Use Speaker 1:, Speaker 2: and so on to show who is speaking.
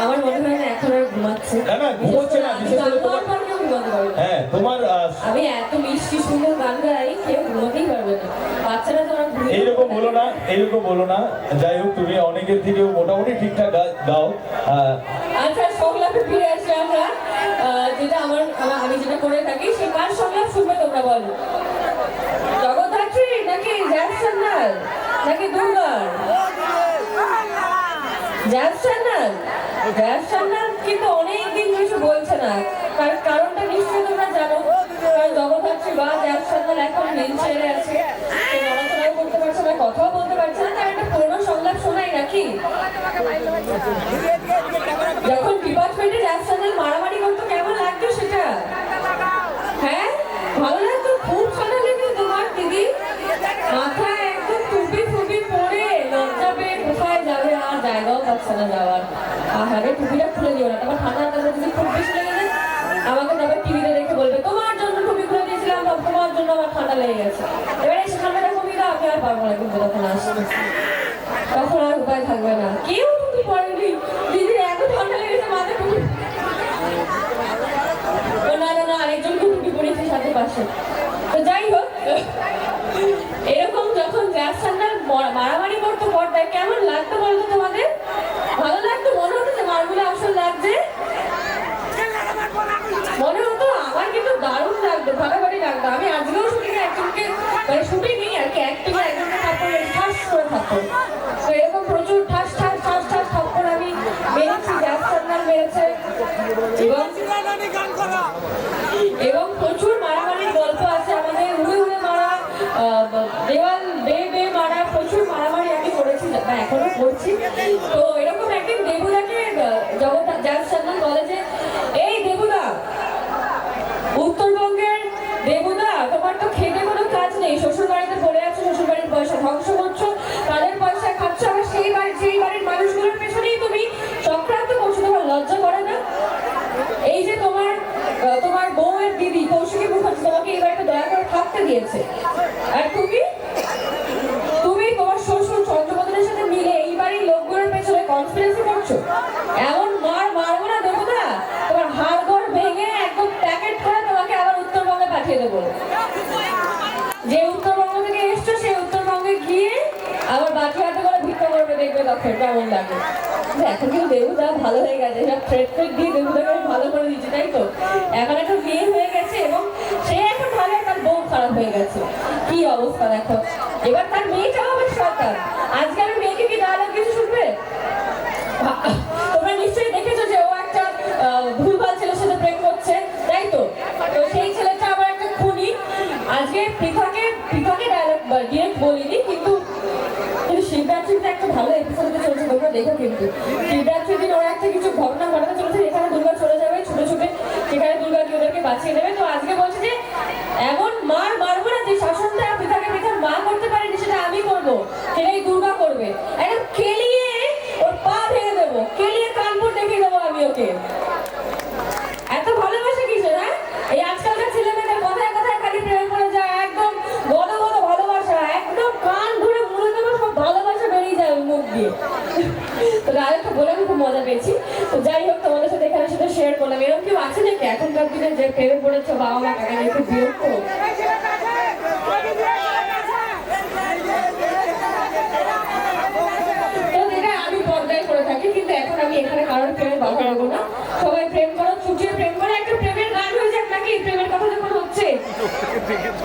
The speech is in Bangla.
Speaker 1: আমার মনে হয় না এখন আর ঘুমাচ্ছে।
Speaker 2: না না ঘুমোচ্ছে না, বিশেষ করে তোমার হ্যাঁ তোমার
Speaker 1: আমি এত মিষ্টি সুন্দর গান গাই কেউ ঘুমাতেই পারবে না, বাচ্চারা তো
Speaker 2: এইরকম বলো না, এইরকম বলো না। যাই হোক তুমি অনেকের থেকেও মোটামুটি ঠিকঠাক গাও।
Speaker 1: আচ্ছা সংলাপে ফিরে আসি আমরা, যেটা আমি যেটা করে থাকি সেই কার সংলাপ শুনবে তোমরা বলো? জগদ্ধাত্রী নাকি জ্যাকসন্নাল নাকি দুর্গার? জ্যাকসন্নাল কিন্তু অনেকদিন কিছু বলছে না, তার কারণটা নিশ্চয়ই তোমরা জানো। কারণ জগদ্ধাত্রী বা জ্যাকসন্নাল এখন নীল ছেড়ে আছে, নড়াচড়াও করতে পারছে না, কথাও বলতে পারছে না, তার একটা পুরোনো সংলাপ শোনাই নাকি? যখন ডিপার্টমেন্টে জ্যাকসন্নাল মারামারি করতো কেমন লাগতো সেটা? হ্যাঁ ভালো লাগতো, খুব ভালো লাগতো তোমার দিদি। মাথায় একদম টুপি ফুপি পরে লজ্জা পেয়ে কোথায় যাবে, আর জায়গাও পাচ্ছে না যাওয়ার। আহারে টুপিটা খুলে দিও না, তোমার ঠান্ডা ঠান্ডা যদি খুব বেশি লেগে যায় আমাকে তবে টিভিতে দেখে বলবে তোমার জন্য টুপি খুলে দিয়েছিলাম, তোমার জন্য আমার ঠান্ডা লেগে গেছে। এবারে এসে ঠান্ডাটা কমিয়ে দাও, আমি আর পারবো না কিন্তু তখন আসতে, তখন আর উপায় থাকবে না। কেউ টুপি পরেনি, দিদির এত ঠান্ডা লেগেছে মাথায় টুপি। না না না আরেকজন টুপি পরেছে সাথে পাশে। তো যাই হোক, এরকম যখন জ্যাকসন্নাল মারামারি করতো পর্দায় কেমন লাগতো বলতো তোমাদের? ভালো লাগতো? মনে হতো যে মারগুলো আসল লাগছে? মনে হতো? আমার কিন্তু দারুণ লাগতো, ভাগাভাগি লাগতো। আমি আজকেও শুটিংয়ে একজনকে মানে শুটিংই আর কি একটিভে একজনকে থাপ্পড় ঠাস করে থাপ্পড়, তো এরকম প্রচুর ঠাস ঠাস ঠাস ঠাস থাপ্পড় আমি মেরেছি, জ্যাকসন্নাল মেরেছে। এবং প্রচুর মারামারির গল্প আছে আমাদের, উড়ে উড়ে মারা, দেওয়াল বেয়ে মারা, প্রচুর মারামারি আমি করেছি বা এখনো করছি। তো এরকম একদিন দেবুদাকে জ্যাকসন্নাল বলে যে এই দেবুদা, উত্তরবঙ্গের দেবুদা তোমার তো খেতে কোনো কাজ নেই, শ্বশুর বাড়িতে পড়ে আছো, শ্বশুর বাড়ির পয়সা ধ্বংস করছো, তাদের পয়সা খাচ্ছ, আবার সেই বাড়ির মানুষগুলোর পেছনেই তুমি চক্রান্ত করছো, তোমার লজ্জা করে না? এই যে তোমার বউয়ের দিদি কৌশিকী মুখার্জি তোমাকে এই বাড়িতে দয়া করে থাকতে দিয়েছে, আর তুমি তোমার শ্বশুর চন্দ্রবদনের সাথে মিলে এই বাড়ির লোকগুলোর পেছনে কনস্পিরেসি করছো। এমন মারবো না দেবো না, তোমার হাড়গোড় ভেঙে একদম প্যাকেট করে তোমাকে আবার উত্তরবঙ্গে পাঠিয়ে দেবো। যে উত্তরবঙ্গ থেকে এসছো সেই উত্তরবঙ্গে গিয়ে আবার বাকি হাতে করে ভিক্ষা করবে, দেখবে তখন কেমন লাগে। এখন কিন্তু দেবুদা ভালো হয়ে গেছে, সব থ্রেড দিয়ে দেবুদাকে ভালো করে দিচ্ছে, তাই তো? এখন একটা বিয়ে হয়ে গেছে এবং সে এখন ভালো, তার বউ খারাপ হয়ে গেছে, কি অবস্থা দেখো। এবার তার মেয়েটাও হবে সরকার। আজকে আমি মেয়েকে কি ডায়লগ কিছু শুনবে? তোমরা নিশ্চয়ই দেখেছো যে ও একটা ভুলভাল ছেলের সাথে প্রেম করছে, তাই তো? তো সেই ছেলেটা আবার একটা খুনি। আজকে পৃথাকে ডায়লগ ডিরেক্ট বলিনি, কিন্তু শিবরাত্রিতে একটা ভালো এপিসোডে চলছে, তোমরা দেখো। কিন্তু শিবরাত্রির দিন ওরা একটা কিছু ঘটনা ঘটাতে চলেছে, এখানে দুর্গা চলে যাবে ছুটে ছুটে, সেখানে দুর্গা কি ওদেরকে বাঁচিয়ে দেবে। তো আজকে বলছে যে এমন মারবো না যে শাসনটা পৃথার মা করতে পারেনি সেটা আমি করবো, সেটাই দুর্গা করবে। একদম কেলিয়ে ওর পা ভেঙে দেবো, কেলিয়ে কানপুর দেখিয়ে দেবো আমি ওকে। এত ভালোবাসা কিসের? হ্যাঁ, এই আজকালকার ছেলে মেয়েদের কথায় কথায় খালি প্রেমে পড়ে যায়, একদম বড় বড় ভালোবাসা, একদম কান ধরে মুড়ে দেবো, সব ভালোবাসা বেরিয়ে যায় মুখ দিয়ে। তো রায়কে বলে আমি খুব মজা পেয়েছি। তো যাই হোক, তোমাদের সাথে এখানে সেটা শেয়ার করলাম। এরকম কেউ আছে নাকি এখনকার দিনে যে প্রেমে পড়েছে বাবা মা টাকা নিয়ে খুব বিরক্ত? আমি পর্দায় করে থাকি, কিন্তু এখন আমি এখানে কারোর প্রেমে বাধা দেবো না। সবাই প্রেম করো, ছুটিয়ে প্রেম করে একটা প্রেমের গান হয়ে যাক নাকি, প্রেমের